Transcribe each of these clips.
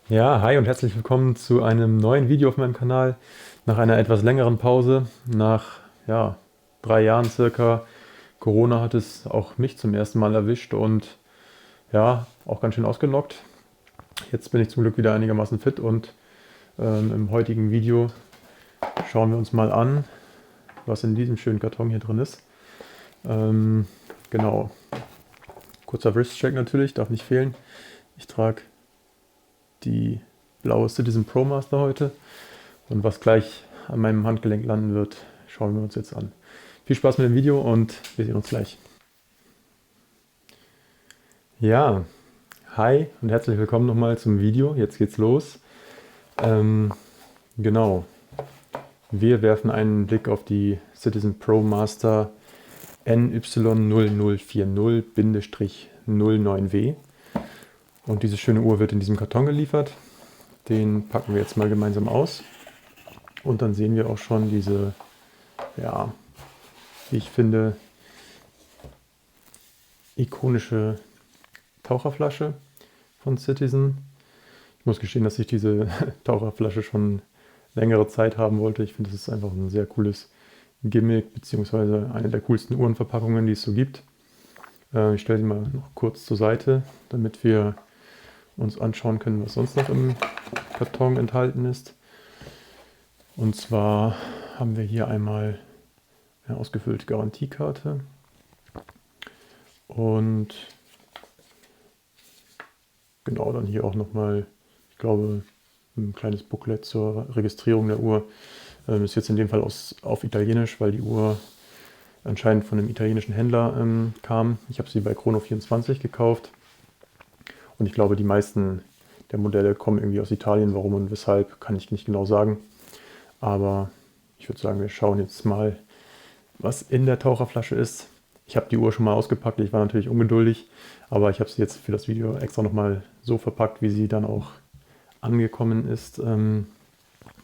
Ja, hi und herzlich willkommen zu einem neuen Video auf meinem Kanal. Nach einer etwas längeren Pause, nach ja, 3 Jahren circa. Corona hat es auch mich zum ersten Mal erwischt und ja, auch ganz schön ausgenockt. Jetzt bin ich zum Glück wieder einigermaßen fit und im heutigen Video schauen wir uns mal an, was in diesem schönen Karton hier drin ist. Ähm, genau, kurzer Wrist-Check natürlich, darf nicht fehlen. Ich trage die blaue Citizen Pro Master heute. Und was gleich an meinem Handgelenk landen wird, schauen wir uns jetzt an. Viel Spaß mit dem Video und wir sehen uns gleich. Ja, hi und herzlich willkommen nochmal zum Video. Jetzt geht's los. Ähm, genau, wir werfen einen Blick auf die Citizen Pro Master NY0040-09W. Und diese schöne Uhr wird in diesem Karton geliefert. Den packen wir jetzt mal gemeinsam aus. Und dann sehen wir auch schon diese, ja, wie ich finde, ikonische Taucherflasche von Citizen. Ich muss gestehen, dass ich diese Taucherflasche schon längere Zeit haben wollte. Ich finde, das ist einfach ein sehr cooles Gimmick, beziehungsweise eine der coolsten Uhrenverpackungen, die es so gibt. Ich stelle sie mal noch kurz zur Seite, damit wir uns anschauen können, was sonst noch im Karton enthalten ist. Und zwar haben wir hier einmal eine ausgefüllte Garantiekarte und genau, dann hier auch nochmal, ich glaube, ein kleines Booklet zur Registrierung der Uhr. Ist jetzt in dem Fall auf Italienisch, weil die Uhr anscheinend von einem italienischen Händler kam. Ich habe sie bei Chrono24 gekauft und ich glaube, die meisten der Modelle kommen irgendwie aus Italien. Warum und weshalb, kann ich nicht genau sagen. Aber ich würde sagen, wir schauen jetzt mal, was in der Taucherflasche ist. Ich habe die Uhr schon mal ausgepackt, ich war natürlich ungeduldig, aber ich habe sie jetzt für das Video extra nochmal so verpackt, wie sie dann auch angekommen ist.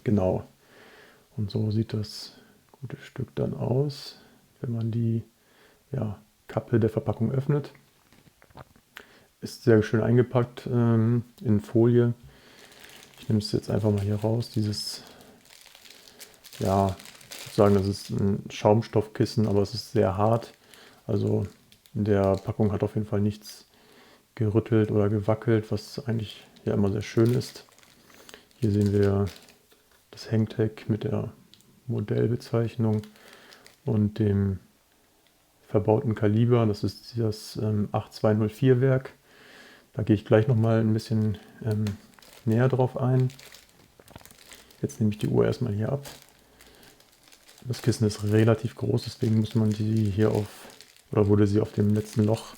Genau. Und so sieht das gute Stück dann aus, wenn man die Kappe der Verpackung öffnet. Ist sehr schön eingepackt in Folie. Ich nehme es jetzt einfach mal hier raus. Dieses, ja, ich würde sagen, das ist ein Schaumstoffkissen, aber es ist sehr hart. Also in der Packung hat auf jeden Fall nichts gerüttelt oder gewackelt, was eigentlich ja immer sehr schön ist. Hier sehen wir das Hangtag mit der Modellbezeichnung und dem verbauten Kaliber. Das ist das 8204 Werk. Da gehe ich gleich nochmal ein bisschen näher drauf ein. Jetzt nehme ich die Uhr erstmal hier ab. Das Kissen ist relativ groß, deswegen muss man die hier wurde sie auf dem letzten Loch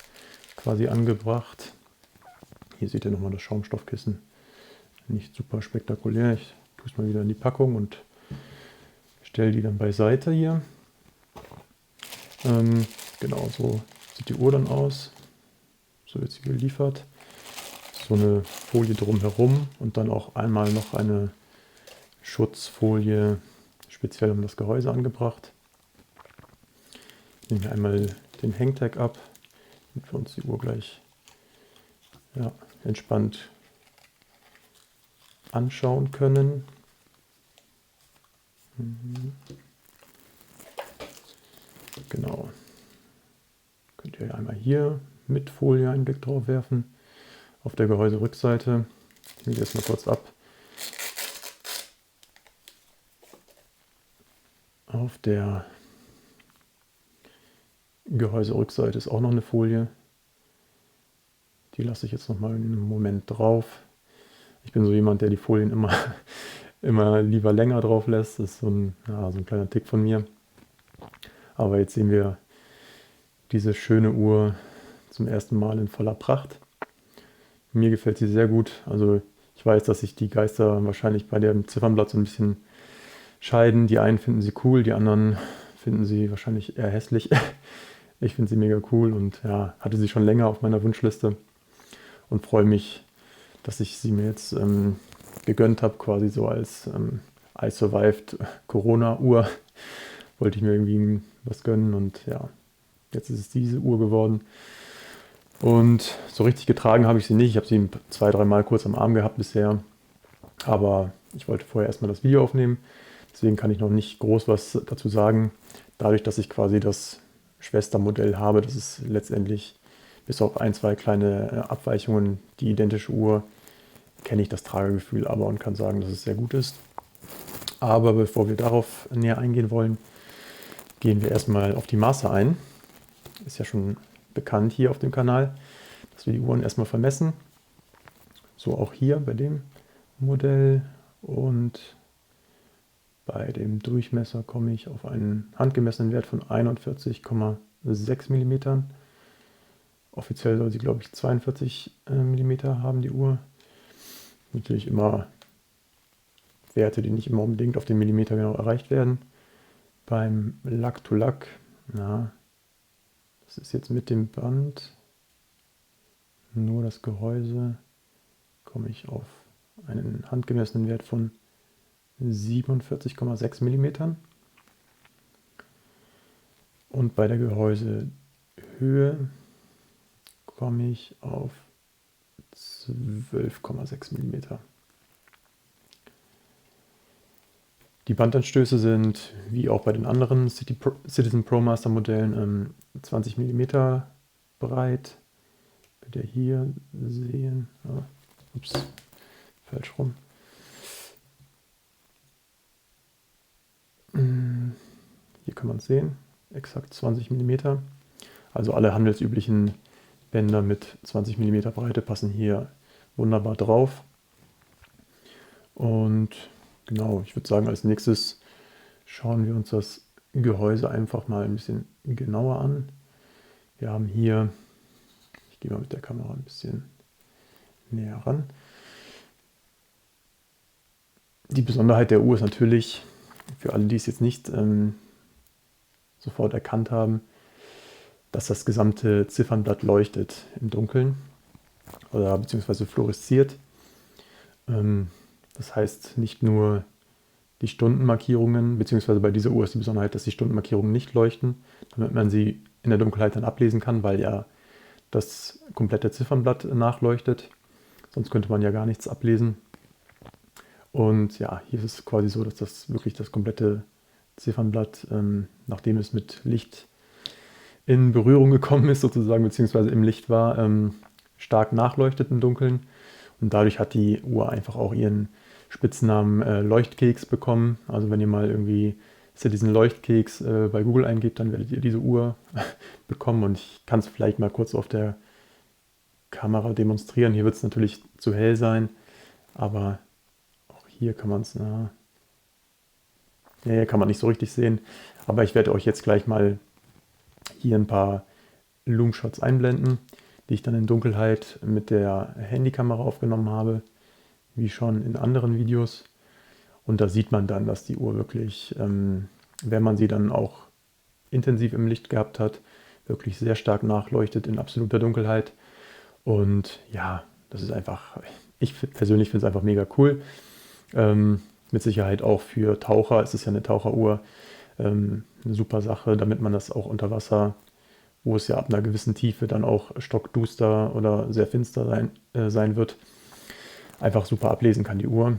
quasi angebracht. Hier seht ihr nochmal das Schaumstoffkissen. Nicht super spektakulär. Ich tue es mal wieder in die Packung und stelle die dann beiseite hier. Genau, so sieht die Uhr dann aus. So wird sie geliefert. So eine Folie drumherum und dann auch einmal noch eine Schutzfolie speziell um das Gehäuse angebracht. Nehmen wir einmal den Hangtag ab, damit wir uns die Uhr gleich entspannt anschauen können. Genau. Könnt ihr einmal hier mit Folie einen Blick drauf werfen. Auf der Gehäuserückseite. Ich nehme das mal kurz ab. Auf der Gehäuserückseite ist auch noch eine Folie. Die lasse ich jetzt noch mal einen Moment drauf. Ich bin so jemand, der die Folien immer lieber länger drauf lässt. Das ist so ein kleiner Tick von mir. Aber jetzt sehen wir diese schöne Uhr zum ersten Mal in voller Pracht. Mir gefällt sie sehr gut. Also ich weiß, dass sich die Geister wahrscheinlich bei dem Ziffernblatt so ein bisschen scheiden. Die einen finden sie cool, die anderen finden sie wahrscheinlich eher hässlich. Ich finde sie mega cool und ja, hatte sie schon länger auf meiner Wunschliste und freue mich, dass ich sie mir jetzt gegönnt habe, quasi so als I survived Corona-Uhr. Wollte ich mir irgendwie was gönnen und ja, jetzt ist es diese Uhr geworden. Und so richtig getragen habe ich sie nicht. Ich habe sie 2, 3 Mal kurz am Arm gehabt bisher. Aber ich wollte vorher erstmal das Video aufnehmen, deswegen kann ich noch nicht groß was dazu sagen. Dadurch, dass ich quasi das Schwestermodell habe, das ist letztendlich bis auf ein, zwei kleine Abweichungen die identische Uhr, kenne ich das Tragegefühl aber und kann sagen, dass es sehr gut ist. Aber bevor wir darauf näher eingehen wollen, gehen wir erstmal auf die Maße ein. Ist ja schon bekannt hier auf dem Kanal, dass wir die Uhren erstmal vermessen. So auch hier bei dem Modell, und bei dem Durchmesser komme ich auf einen handgemessenen Wert von 41,6 mm. Offiziell soll sie, glaube ich, 42 mm haben, die Uhr. Natürlich immer Werte, die nicht immer unbedingt auf den Millimeter genau erreicht werden. Beim Lack-to-Lack, na, das ist jetzt mit dem Band, nur das Gehäuse, komme ich auf einen handgemessenen Wert von 47,6 mm. Und bei der Gehäusehöhe komme ich auf 12,6 mm. Die Bandanstöße sind, wie auch bei den anderen Citizen ProMaster Modellen, 20 mm breit. Könnt ihr hier sehen. Ups, falsch rum. Hier kann man es sehen, exakt 20 mm. Also alle handelsüblichen Bänder mit 20 mm Breite passen hier wunderbar drauf. Und genau, ich würde sagen, als nächstes schauen wir uns das Gehäuse einfach mal ein bisschen genauer an. Wir haben hier, ich gehe mal mit der Kamera ein bisschen näher ran. Die Besonderheit der Uhr ist natürlich, für alle, die es jetzt nicht sofort erkannt haben, dass das gesamte Ziffernblatt leuchtet im Dunkeln oder beziehungsweise fluoresziert. Das heißt, nicht nur die Stundenmarkierungen, beziehungsweise bei dieser Uhr ist die Besonderheit, dass die Stundenmarkierungen nicht leuchten, damit man sie in der Dunkelheit dann ablesen kann, weil ja das komplette Ziffernblatt nachleuchtet. Sonst könnte man ja gar nichts ablesen. Und ja, hier ist es quasi so, dass das wirklich das komplette Ziffernblatt, nachdem es mit Licht in Berührung gekommen ist, sozusagen, beziehungsweise im Licht war, stark nachleuchtet im Dunkeln. Und dadurch hat die Uhr einfach auch ihren Spitznamen Leuchtkeks bekommen. Also wenn ihr mal irgendwie Citizen Leuchtkeks bei Google eingebt, dann werdet ihr diese Uhr bekommen. Und ich kann es vielleicht mal kurz auf der Kamera demonstrieren. Hier wird es natürlich zu hell sein, aber auch hier kann man es, nee, kann man nicht so richtig sehen. Aber ich werde euch jetzt gleich mal hier ein paar Loom-Shots einblenden, die ich dann in Dunkelheit mit der Handykamera aufgenommen habe, wie schon in anderen Videos. Und da sieht man dann, dass die Uhr wirklich, wenn man sie dann auch intensiv im Licht gehabt hat, wirklich sehr stark nachleuchtet in absoluter Dunkelheit. Und ja, das ist einfach, ich persönlich finde es einfach mega cool. Mit Sicherheit auch für Taucher, es ist ja eine Taucheruhr, eine super Sache, damit man das auch unter Wasser, wo es ja ab einer gewissen Tiefe dann auch stockduster oder sehr finster sein wird, einfach super ablesen kann, die Uhr.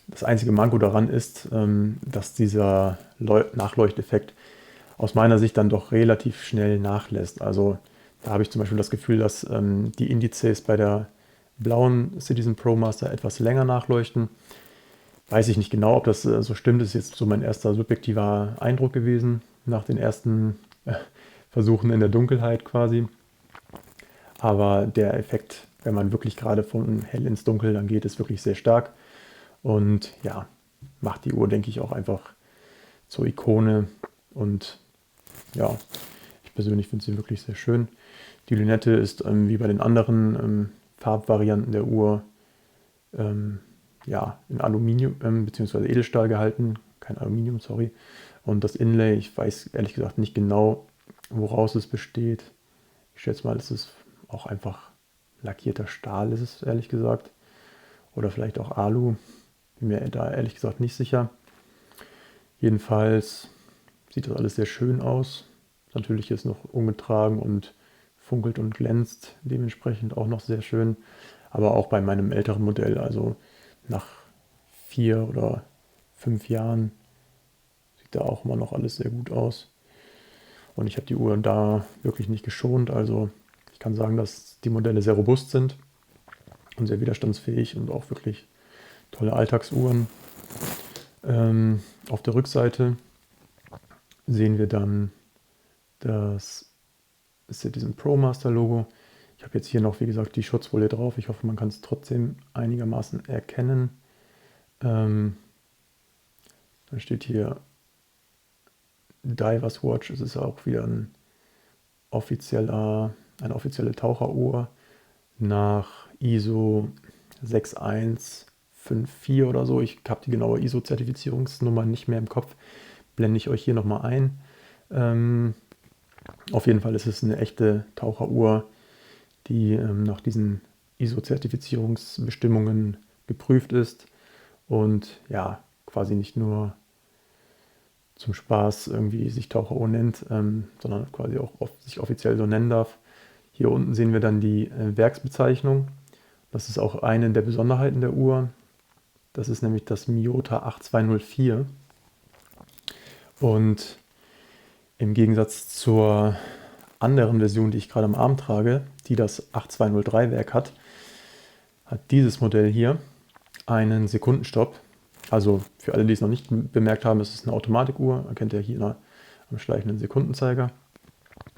Das einzige Manko daran ist, dass dieser Nachleuchteffekt aus meiner Sicht dann doch relativ schnell nachlässt. Also da habe ich zum Beispiel das Gefühl, dass die Indizes bei der blauen Citizen ProMaster etwas länger nachleuchten. Weiß ich nicht genau, ob das so stimmt. Das ist jetzt so mein erster subjektiver Eindruck gewesen, nach den ersten Versuchen in der Dunkelheit quasi. Aber der Effekt, wenn man wirklich gerade von hell ins Dunkel dann geht, ist wirklich sehr stark. Und ja, macht die Uhr, denke ich, auch einfach zur Ikone. Und ja, ich persönlich finde sie wirklich sehr schön. Die Lünette ist wie bei den anderen Farbvarianten der Uhr ja, in Aluminium bzw. Edelstahl gehalten. Kein Aluminium, sorry. Und das Inlay, ich weiß ehrlich gesagt nicht genau, woraus es besteht. Ich schätze mal, es ist auch einfach lackierter Stahl, ist es ehrlich gesagt. Oder vielleicht auch Alu. Bin mir da ehrlich gesagt nicht sicher. Jedenfalls sieht das alles sehr schön aus. Natürlich ist noch ungetragen und funkelt und glänzt dementsprechend auch noch sehr schön. Aber auch bei meinem älteren Modell, also nach 4 oder 5 Jahren sieht da auch immer noch alles sehr gut aus. Und ich habe die Uhr da wirklich nicht geschont. Also ich kann sagen, dass die Modelle sehr robust sind und sehr widerstandsfähig und auch wirklich tolle Alltagsuhren. Auf der Rückseite sehen wir dann das Citizen ProMaster Logo. Ich habe jetzt hier noch, wie gesagt, die Schutzfolie drauf. Ich hoffe, man kann es trotzdem einigermaßen erkennen. Dann steht hier Divers Watch. Es ist auch wieder eine offizielle Taucheruhr nach ISO 6154 oder so. Ich habe die genaue ISO-Zertifizierungsnummer nicht mehr im Kopf. Blende ich euch hier nochmal ein. Auf jeden Fall ist es eine echte Taucheruhr, die nach diesen ISO-Zertifizierungsbestimmungen geprüft ist und ja, quasi nicht nur zum Spaß irgendwie sich Taucheruhr nennt, sondern quasi auch sich offiziell so nennen darf. Hier unten sehen wir dann die Werksbezeichnung. Das ist auch eine der Besonderheiten der Uhr. Das ist nämlich das Miyota 8204. Und im Gegensatz zur anderen Version, die ich gerade am Arm trage, die das 8203-Werk hat dieses Modell hier einen Sekundenstopp. Also für alle, die es noch nicht bemerkt haben, es ist eine Automatikuhr. Erkennt ihr hier am schleichenden Sekundenzeiger.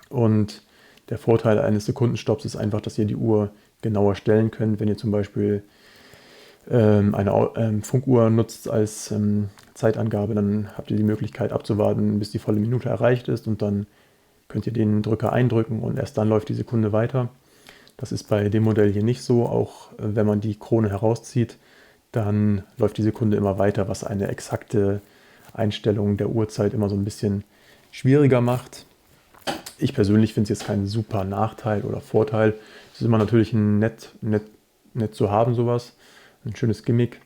Und der Vorteil eines Sekundenstopps ist einfach, dass ihr die Uhr genauer stellen könnt. Wenn ihr zum Beispiel eine Funkuhr nutzt als Zeitangabe, dann habt ihr die Möglichkeit abzuwarten, bis die volle Minute erreicht ist und dann könnt ihr den Drücker eindrücken und erst dann läuft die Sekunde weiter. Das ist bei dem Modell hier nicht so. Auch wenn man die Krone herauszieht, dann läuft die Sekunde immer weiter, was eine exakte Einstellung der Uhrzeit immer so ein bisschen schwieriger macht. Ich persönlich finde es jetzt kein super Nachteil oder Vorteil. Es ist immer natürlich nett zu haben, sowas. Ein schönes Gimmick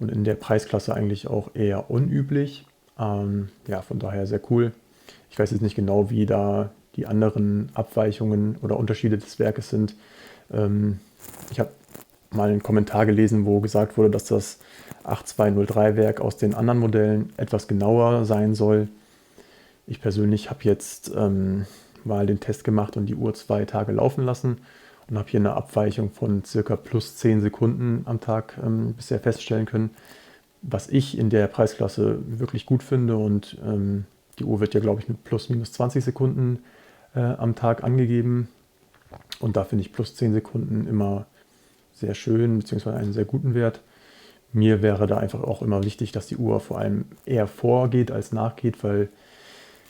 und in der Preisklasse eigentlich auch eher unüblich. Ja, von daher sehr cool. Ich weiß jetzt nicht genau, wie da die anderen Abweichungen oder Unterschiede des Werkes sind. Ich habe mal einen Kommentar gelesen, wo gesagt wurde, dass das 8203-Werk aus den anderen Modellen etwas genauer sein soll. Ich persönlich habe jetzt mal den Test gemacht und die Uhr 2 Tage laufen lassen und habe hier eine Abweichung von circa plus 10 Sekunden am Tag bisher feststellen können, was ich in der Preisklasse wirklich gut finde. Und die Uhr wird ja, glaube ich, mit plus minus 20 Sekunden am Tag angegeben. Und da finde ich plus 10 Sekunden immer sehr schön, beziehungsweise einen sehr guten Wert. Mir wäre da einfach auch immer wichtig, dass die Uhr vor allem eher vorgeht als nachgeht, weil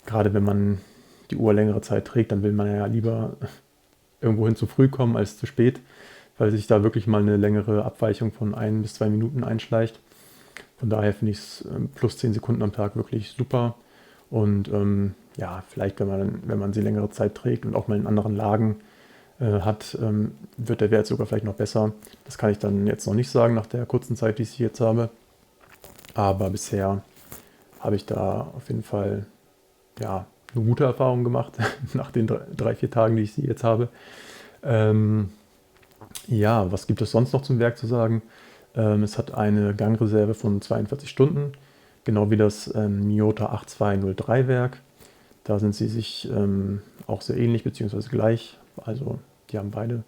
gerade wenn man die Uhr längere Zeit trägt, dann will man ja lieber irgendwohin zu früh kommen als zu spät, weil sich da wirklich mal eine längere Abweichung von 1 bis 2 Minuten einschleicht. Von daher finde ich es plus 10 Sekunden am Tag wirklich super. Und ja, vielleicht, wenn man sie längere Zeit trägt und auch mal in anderen Lagen hat, wird der Wert sogar vielleicht noch besser. Das kann ich dann jetzt noch nicht sagen nach der kurzen Zeit, die ich jetzt habe. Aber bisher habe ich da auf jeden Fall ja, eine gute Erfahrung gemacht nach den 3-4 Tagen, die ich sie jetzt habe. Ja, was gibt es sonst noch zum Werk zu sagen? Es hat eine Gangreserve von 42 Stunden, genau wie das Miyota 8203 Werk. Da sind sie sich auch sehr ähnlich bzw. gleich. Also die haben beide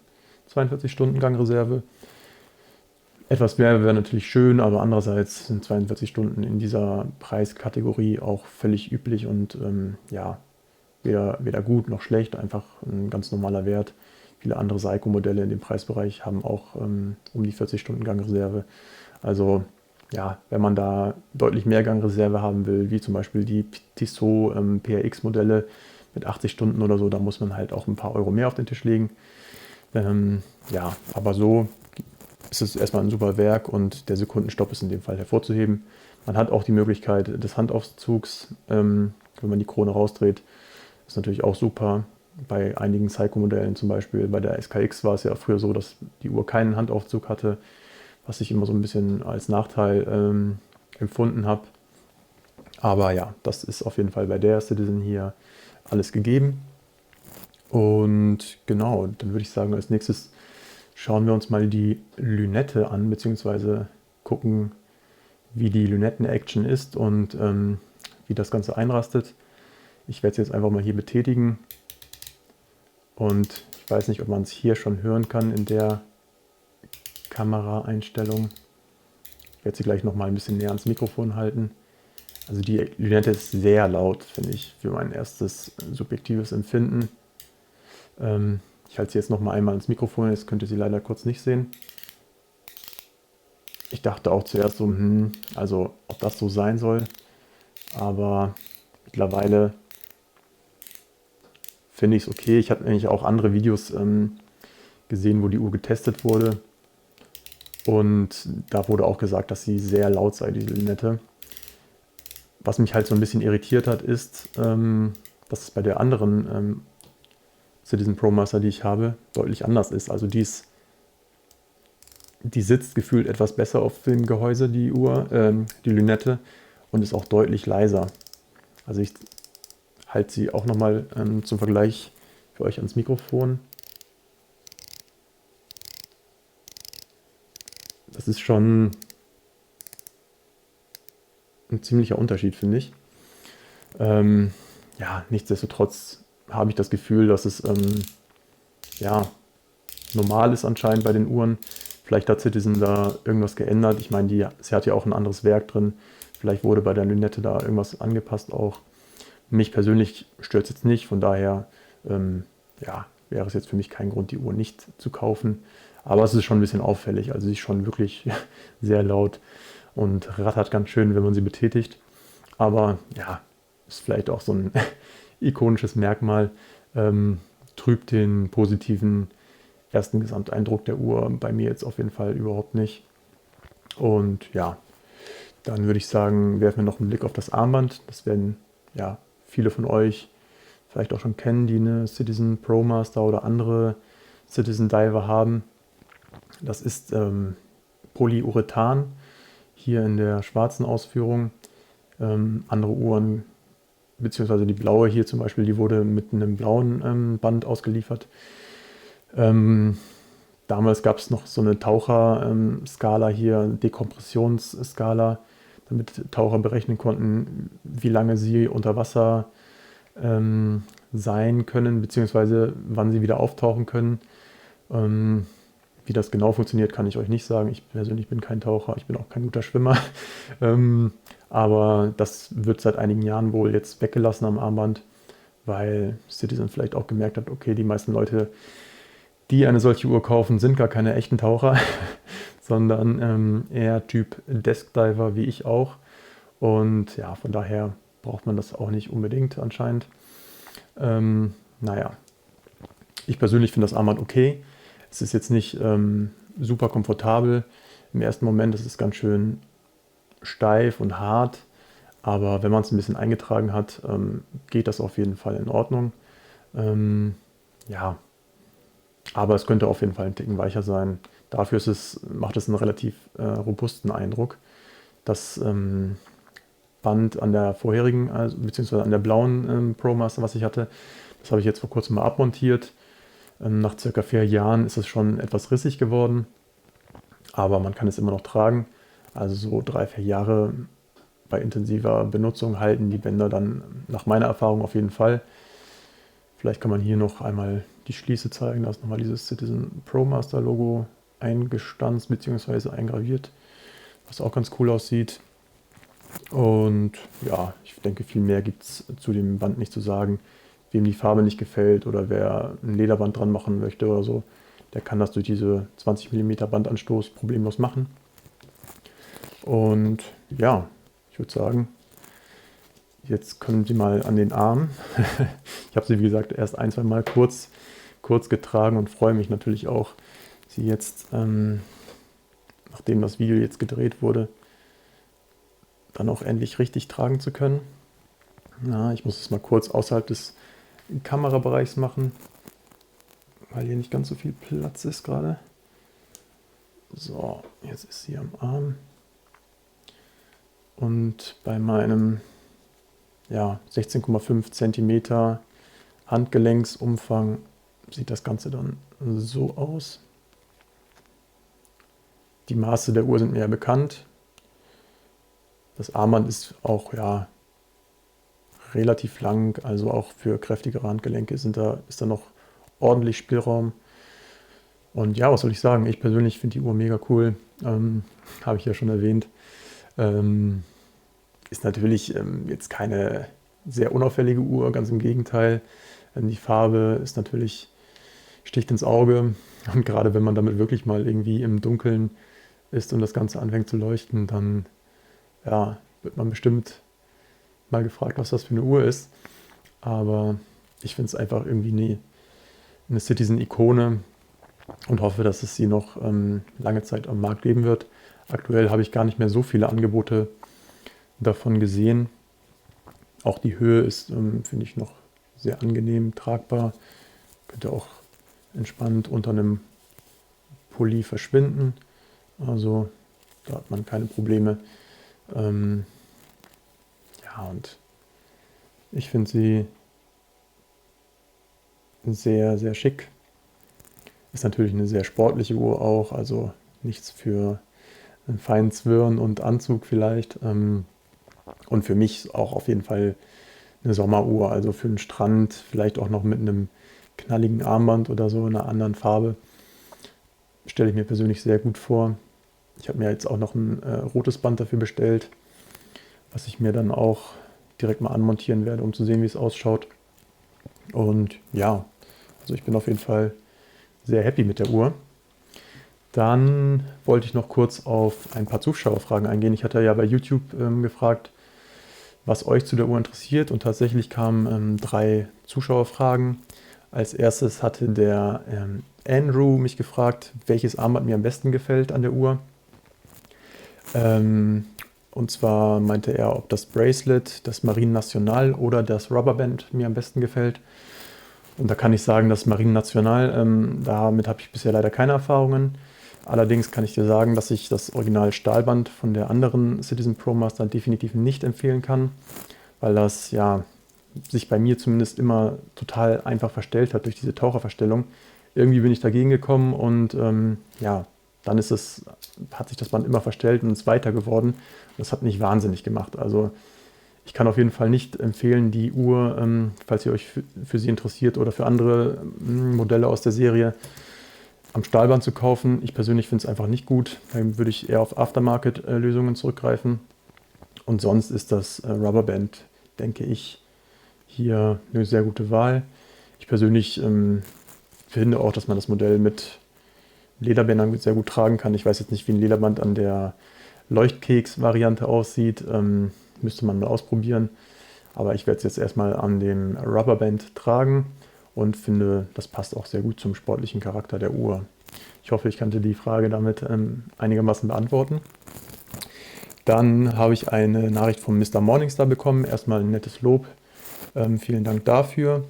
42 Stunden Gangreserve. Etwas mehr wäre natürlich schön, aber andererseits sind 42 Stunden in dieser Preiskategorie auch völlig üblich und ja, weder gut noch schlecht, einfach ein ganz normaler Wert. Viele andere Seiko-Modelle in dem Preisbereich haben auch um die 40 Stunden Gangreserve. Also ja, wenn man da deutlich mehr Gangreserve haben will, wie zum Beispiel die Tissot PRX-Modelle mit 80 Stunden oder so, da muss man halt auch ein paar Euro mehr auf den Tisch legen. Ja, aber so ist es erstmal ein super Werk und der Sekundenstopp ist in dem Fall hervorzuheben. Man hat auch die Möglichkeit des Handaufzugs, wenn man die Krone rausdreht. Ist natürlich auch super. Bei einigen Seiko-Modellen, zum Beispiel bei der SKX, war es ja früher so, dass die Uhr keinen Handaufzug hatte, was ich immer so ein bisschen als Nachteil empfunden habe. Aber ja, das ist auf jeden Fall bei der Citizen hier alles gegeben. Und genau, dann würde ich sagen, als nächstes schauen wir uns mal die Lünette an, beziehungsweise gucken, wie die Lünetten-Action ist und wie das Ganze einrastet. Ich werde es jetzt einfach mal hier betätigen und ich weiß nicht, ob man es hier schon hören kann in der Kameraeinstellung. Ich werde sie gleich noch mal ein bisschen näher ans Mikrofon halten. Also die Lünette ist sehr laut, finde ich, für mein erstes subjektives Empfinden. Ich halte sie jetzt noch mal einmal ins Mikrofon, jetzt könnt ihr sie leider kurz nicht sehen. Ich dachte auch zuerst so, also ob das so sein soll, aber mittlerweile finde ich es okay. Ich habe eigentlich auch andere Videos gesehen, wo die Uhr getestet wurde und da wurde auch gesagt, dass sie sehr laut sei, diese Lünette. Was mich halt so ein bisschen irritiert hat, ist, dass es bei der anderen Citizen ProMaster, die ich habe, deutlich anders ist. Also die sitzt gefühlt etwas besser auf dem Gehäuse, die Uhr, die Lünette, und ist auch deutlich leiser. Also ich halte sie auch nochmal zum Vergleich für euch ans Mikrofon. Das ist schon ein ziemlicher Unterschied, finde ich. Ja, nichtsdestotrotz habe ich das Gefühl, dass es ja, normal ist anscheinend bei den Uhren. Vielleicht hat Citizen da irgendwas geändert. Ich meine, sie hat ja auch ein anderes Werk drin. Vielleicht wurde bei der Lünette da irgendwas angepasst auch. Mich persönlich stört es jetzt nicht, von daher ja, wäre es jetzt für mich kein Grund, die Uhr nicht zu kaufen. Aber es ist schon ein bisschen auffällig, also sie ist schon wirklich sehr laut und rattert ganz schön, wenn man sie betätigt. Aber ja, ist vielleicht auch so ein ikonisches Merkmal, trübt den positiven ersten Gesamteindruck der Uhr bei mir jetzt auf jeden Fall überhaupt nicht. Und ja, dann würde ich sagen, werfen wir noch einen Blick auf das Armband. Das werden ja viele von euch vielleicht auch schon kennen, die eine Citizen ProMaster oder andere Citizen Diver haben. Das ist Polyurethan, hier in der schwarzen Ausführung. Andere Uhren, beziehungsweise die blaue hier zum Beispiel, die wurde mit einem blauen Band ausgeliefert. Damals gab es noch so eine Taucherskala hier, Dekompressionsskala, damit Taucher berechnen konnten, wie lange sie unter Wasser sein können, beziehungsweise wann sie wieder auftauchen können. Wie das genau funktioniert, kann ich euch nicht sagen. Ich persönlich bin kein Taucher, ich bin auch kein guter Schwimmer. Aber das wird seit einigen Jahren wohl jetzt weggelassen am Armband, weil Citizen vielleicht auch gemerkt hat, okay, die meisten Leute, die eine solche Uhr kaufen, sind gar keine echten Taucher, sondern eher Typ Deskdiver wie ich auch. Und ja, von daher braucht man das auch nicht unbedingt anscheinend. Naja, ich persönlich finde das Armband okay. Es ist jetzt nicht super komfortabel. Im ersten Moment ist es ganz schön steif und hart. Aber wenn man es ein bisschen eingetragen hat, geht das auf jeden Fall in Ordnung. Ja, aber es könnte auf jeden Fall ein Ticken weicher sein. Dafür macht es einen relativ robusten Eindruck. Das Band an der vorherigen, also, beziehungsweise an der blauen ProMaster, was ich hatte, das habe ich jetzt vor kurzem mal abmontiert. Nach circa 4 Jahren ist es schon etwas rissig geworden, aber man kann es immer noch tragen. Also so 3, 4 Jahre bei intensiver Benutzung halten die Bänder dann nach meiner Erfahrung auf jeden Fall. Vielleicht kann man hier noch einmal die Schließe zeigen. Da ist nochmal dieses Citizen ProMaster Logo eingestanzt bzw. eingraviert, was auch ganz cool aussieht. Und ja, ich denke, viel mehr gibt es zu dem Band nicht zu sagen. Wem die Farbe nicht gefällt oder wer ein Lederband dran machen möchte oder so, der kann das durch diese 20 mm Bandanstoß problemlos machen. Und ja, ich würde sagen, jetzt können Sie mal an den Arm. Ich habe sie, wie gesagt, erst 1, 2 Mal kurz getragen und freue mich natürlich auch, sie jetzt, nachdem das Video jetzt gedreht wurde, dann auch endlich richtig tragen zu können. Na, ich muss es mal kurz außerhalb des Kamerabereichs machen, weil hier nicht ganz so viel Platz ist gerade. So, jetzt ist sie am Arm. Und bei meinem 16,5 cm Handgelenksumfang sieht das Ganze dann so aus. Die Maße der Uhr sind mir ja bekannt. Das Armband ist auch ja relativ lang, also auch für kräftigere Handgelenke ist da noch ordentlich Spielraum. Und ja, was soll ich sagen? Ich persönlich finde die Uhr mega cool. Habe ich ja schon erwähnt. Ähm, Ist natürlich jetzt keine sehr unauffällige Uhr, ganz im Gegenteil. Die Farbe ist natürlich, sticht ins Auge. Und gerade wenn man damit wirklich mal irgendwie im Dunkeln ist und das Ganze anfängt zu leuchten, dann ja, wird man bestimmt mal gefragt, was das für eine Uhr ist. Aber ich finde es einfach irgendwie eine Citizen-Ikone und hoffe, dass es sie noch lange Zeit am Markt geben wird. Aktuell habe ich gar nicht mehr so viele Angebote davon gesehen. Auch die Höhe ist, finde ich, noch sehr angenehm tragbar. Könnte auch entspannt unter einem Pulli verschwinden. Also da hat man keine Probleme. Ja, und ich finde sie sehr, sehr schick. Ist natürlich eine sehr sportliche Uhr auch, also nichts für einen feinen Zwirn und Anzug vielleicht. Und für mich auch auf jeden Fall eine Sommeruhr, also für den Strand, vielleicht auch noch mit einem knalligen Armband oder so in einer anderen Farbe. Stelle ich mir persönlich sehr gut vor. Ich habe mir jetzt auch noch ein rotes Band dafür bestellt, was ich mir dann auch direkt mal anmontieren werde, um zu sehen, wie es ausschaut. Und ja, also ich bin auf jeden Fall sehr happy mit der Uhr. Dann wollte ich noch kurz auf ein paar Zuschauerfragen eingehen. Ich hatte ja bei YouTube gefragt, was euch zu der Uhr interessiert, und tatsächlich kamen 3 Zuschauerfragen. Als erstes hatte der Andrew mich gefragt, welches Armband mir am besten gefällt an der Uhr. Und zwar meinte er, ob das Bracelet, das Marine Nationale oder das Rubberband mir am besten gefällt. Und da kann ich sagen, das Marine Nationale, damit habe ich bisher leider keine Erfahrungen. Allerdings kann ich dir sagen, dass ich das Original Stahlband von der anderen Citizen ProMaster definitiv nicht empfehlen kann, weil das ja sich bei mir zumindest immer total einfach verstellt hat durch diese Taucherverstellung. Irgendwie bin ich dagegen gekommen und ja, dann hat sich das Band immer verstellt und ist weiter geworden. Das hat mich wahnsinnig gemacht. Also ich kann auf jeden Fall nicht empfehlen, die Uhr, falls ihr euch für sie interessiert oder für andere Modelle aus der Serie, am Stahlband zu kaufen. Ich persönlich finde es einfach nicht gut. Dann würde ich eher auf Aftermarket-Lösungen zurückgreifen. Und sonst ist das Rubberband, denke ich, hier eine sehr gute Wahl. Ich persönlich finde auch, dass man das Modell mit Lederbändern sehr gut tragen kann. Ich weiß jetzt nicht, wie ein Lederband an der Leuchtkeks-Variante aussieht. Müsste man mal ausprobieren. Aber ich werde es jetzt erstmal an dem Rubberband tragen und finde, das passt auch sehr gut zum sportlichen Charakter der Uhr. Ich hoffe, ich konnte die Frage damit einigermaßen beantworten. Dann habe ich eine Nachricht von Mr. Morningstar bekommen. Erstmal ein nettes Lob. Vielen Dank dafür.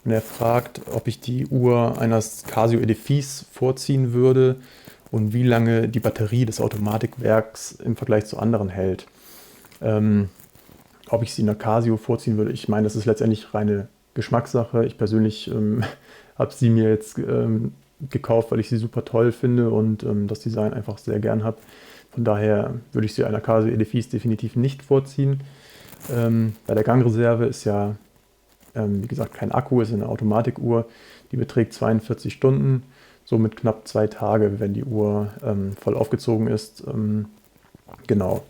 Und er fragt, ob ich die Uhr eines Casio Edifice vorziehen würde und wie lange die Batterie des Automatikwerks im Vergleich zu anderen hält. Ob ich sie in der Casio vorziehen würde, ich meine, das ist letztendlich reine Geschmackssache. Ich persönlich habe sie mir jetzt gekauft, weil ich sie super toll finde und das Design einfach sehr gern habe. Von daher würde ich sie einer Casio Edifice definitiv nicht vorziehen. Bei der Gangreserve ist ja, wie gesagt, kein Akku, ist eine Automatikuhr. Die beträgt 42 Stunden, somit knapp 2 Tage, wenn die Uhr voll aufgezogen ist. Genau.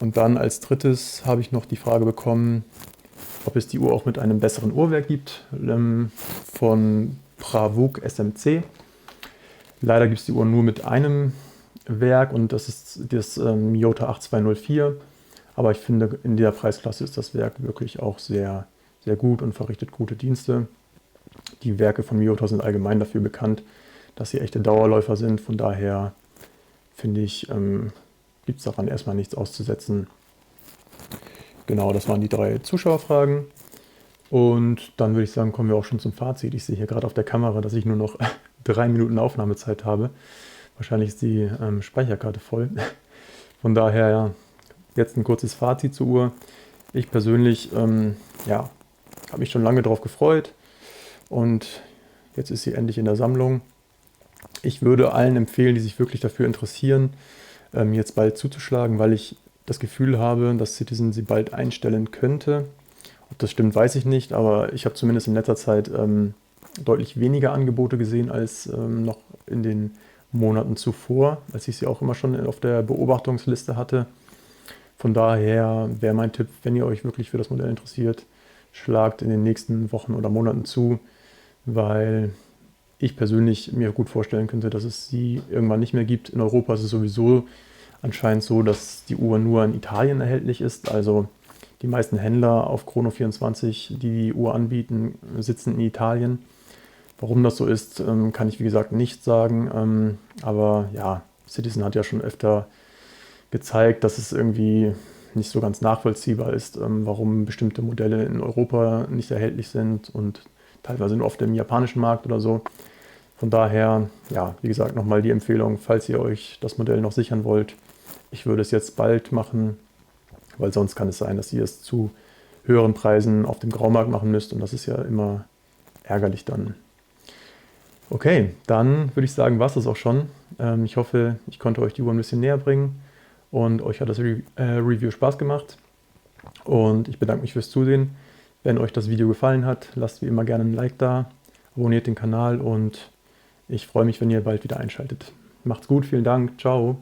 Und dann als drittes habe ich noch die Frage bekommen, ob es die Uhr auch mit einem besseren Uhrwerk gibt, von Pravuk SMC. Leider gibt es die Uhr nur mit einem Werk und das ist das Miyota 8204. Aber ich finde, in der Preisklasse ist das Werk wirklich auch sehr, sehr gut und verrichtet gute Dienste. Die Werke von Miyota sind allgemein dafür bekannt, dass sie echte Dauerläufer sind. Von daher finde ich, gibt es daran erstmal nichts auszusetzen. Genau, das waren die 3 Zuschauerfragen. Und dann würde ich sagen, kommen wir auch schon zum Fazit. Ich sehe hier gerade auf der Kamera, dass ich nur noch 3 Minuten Aufnahmezeit habe. Wahrscheinlich ist die Speicherkarte voll. Von daher, ja, jetzt ein kurzes Fazit zur Uhr. Ich persönlich, ja, habe mich schon lange darauf gefreut. Und jetzt ist sie endlich in der Sammlung. Ich würde allen empfehlen, die sich wirklich dafür interessieren, jetzt bald zuzuschlagen, weil ich das Gefühl habe, dass Citizen sie bald einstellen könnte. Ob das stimmt, weiß ich nicht, aber ich habe zumindest in letzter Zeit deutlich weniger Angebote gesehen als noch in den Monaten zuvor, als ich sie auch immer schon auf der Beobachtungsliste hatte. Von daher wäre mein Tipp, wenn ihr euch wirklich für das Modell interessiert, schlagt in den nächsten Wochen oder Monaten zu, weil ich persönlich mir gut vorstellen könnte, dass es sie irgendwann nicht mehr gibt. In Europa ist es sowieso anscheinend so, dass die Uhr nur in Italien erhältlich ist. Also die meisten Händler auf Chrono24, die die Uhr anbieten, sitzen in Italien. Warum das so ist, kann ich wie gesagt nicht sagen. Aber ja, Citizen hat ja schon öfter gezeigt, dass es irgendwie nicht so ganz nachvollziehbar ist, warum bestimmte Modelle in Europa nicht erhältlich sind und teilweise nur auf dem japanischen Markt oder so. Von daher, ja, wie gesagt, nochmal die Empfehlung, falls ihr euch das Modell noch sichern wollt. Ich würde es jetzt bald machen, weil sonst kann es sein, dass ihr es zu höheren Preisen auf dem Graumarkt machen müsst und das ist ja immer ärgerlich dann. Okay, dann würde ich sagen, war es das auch schon. Ich hoffe, ich konnte euch die Uhr ein bisschen näher bringen und euch hat das Review Spaß gemacht. Und ich bedanke mich fürs Zusehen. Wenn euch das Video gefallen hat, lasst wie immer gerne ein Like da, abonniert den Kanal und ich freue mich, wenn ihr bald wieder einschaltet. Macht's gut, vielen Dank, ciao.